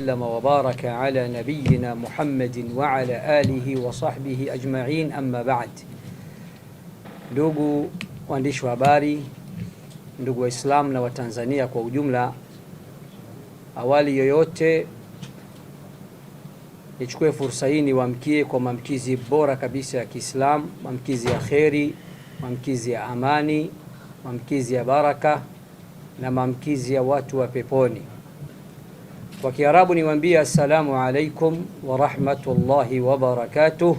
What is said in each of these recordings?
وسلم وبارك على نبينا محمد وعلى آله وصحبه أجمعين. أما بعد. Ndugu waandishi wa habari, ndugu Waislamu na Watanzania kwa ujumla, awali yoyote nichukue fursa hii niwaamkie kwa maamkizi bora kabisa ya Kiislamu, maamkizi ya kheri, maamkizi ya amani, maamkizi ya baraka na maamkizi ya watu wa peponi. Kwa Kiarabu niwaambie assalamu alaikum wa rahmatullahi wa barakatuh,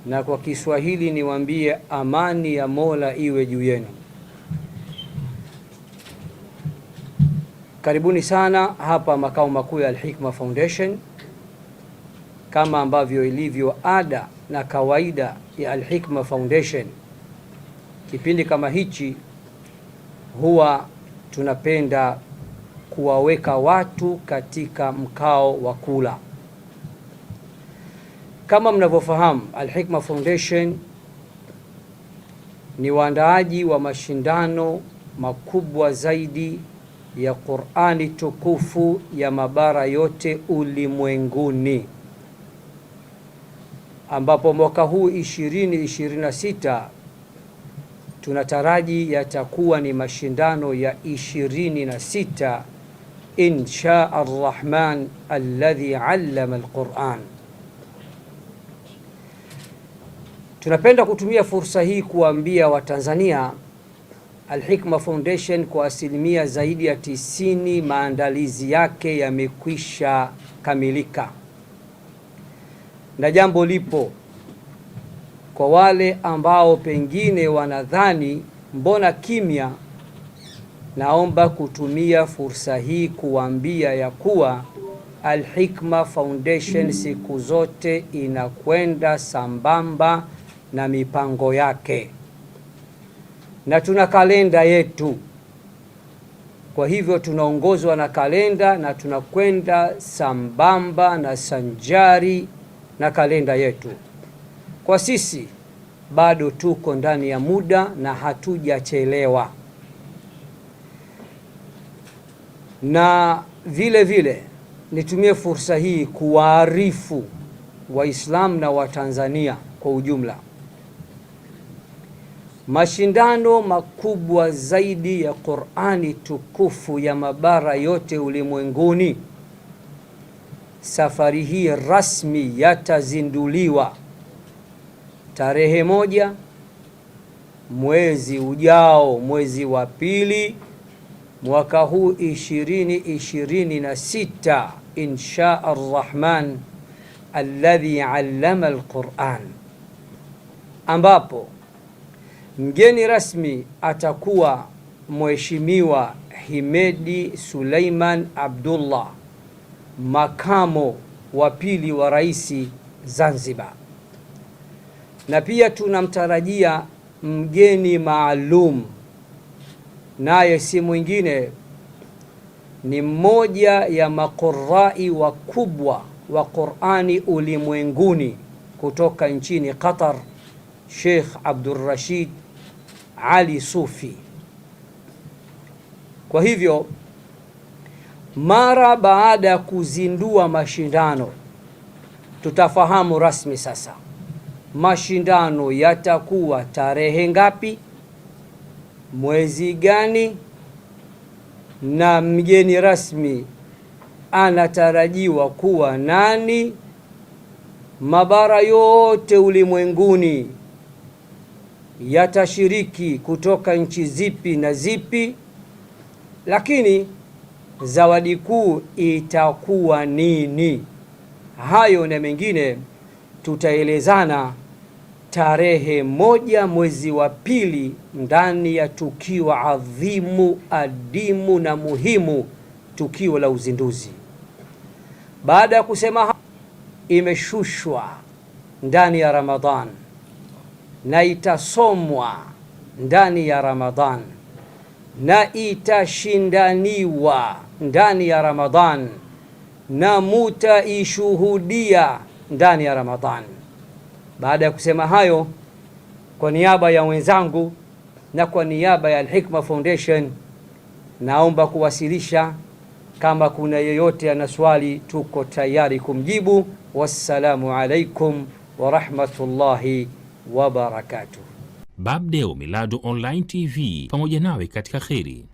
na kwa Kiswahili niwaambie amani ya Mola iwe juu yenu. Karibuni sana hapa makao makuu ya Al-Hikma Foundation. Kama ambavyo ilivyo ada na kawaida ya Al-Hikma Foundation, kipindi kama hichi huwa tunapenda kuwaweka watu katika mkao wa kula. Kama mnavyofahamu, Al-Hikma Foundation ni waandaaji wa mashindano makubwa zaidi ya Qur'ani tukufu ya mabara yote ulimwenguni, ambapo mwaka huu 2026 tunataraji yatakuwa ni mashindano ya 26 insha ar-Rahman alladhi allama al-Qur'an. Tunapenda kutumia fursa hii kuambia Watanzania, Al-Hikma Foundation kwa asilimia zaidi ya 90 maandalizi yake yamekwisha kamilika. Na jambo lipo kwa wale ambao pengine wanadhani mbona kimya, naomba kutumia fursa hii kuambia ya kuwa Al-Hikma Foundation siku zote inakwenda sambamba na mipango yake, na tuna kalenda yetu. Kwa hivyo tunaongozwa na kalenda na tunakwenda sambamba na sanjari na kalenda yetu. Kwa sisi bado tuko ndani ya muda na hatujachelewa. Na vile vile nitumie fursa hii kuwaarifu Waislamu na Watanzania kwa ujumla, mashindano makubwa zaidi ya Qur'ani tukufu ya mabara yote ulimwenguni safari hii rasmi yatazinduliwa tarehe 1 mwezi ujao, mwezi wa pili mwaka huu 2026 insha ar-Rahman alladhi allama al-Qur'an, ambapo mgeni rasmi atakuwa Mheshimiwa Himedi Suleiman Abdullah, makamo wa pili wa rais Zanzibar. Na pia tunamtarajia mgeni maalum, naye si mwingine ni mmoja ya maqurai wakubwa wa Qur'ani ulimwenguni kutoka nchini Qatar, Sheikh Abdul Rashid Ali Sufi. Kwa hivyo mara baada ya kuzindua mashindano tutafahamu rasmi sasa mashindano yatakuwa tarehe ngapi, mwezi gani, na mgeni rasmi anatarajiwa kuwa nani. Mabara yote ulimwenguni yatashiriki kutoka nchi zipi na zipi, lakini zawadi kuu itakuwa nini? Hayo na mengine tutaelezana tarehe 1 mwezi wa pili ndani ya tukio adhimu, adimu na muhimu, tukio la uzinduzi. Baada ya kusema imeshushwa ndani ya Ramadhan na itasomwa ndani ya Ramadhan na itashindaniwa ndani ya Ramadhan na mutaishuhudia ndani ya Ramadhan. Baada ya kusema hayo, kwa niaba ya wenzangu na kwa niaba ya Al-Hikma Foundation, naomba kuwasilisha Kama kuna yeyote ana swali, tuko tayari kumjibu. Wassalamu alaikum wa rahmatullahi wa barakatuh. Babdeo Miladu Online TV, pamoja nawe katika kheri.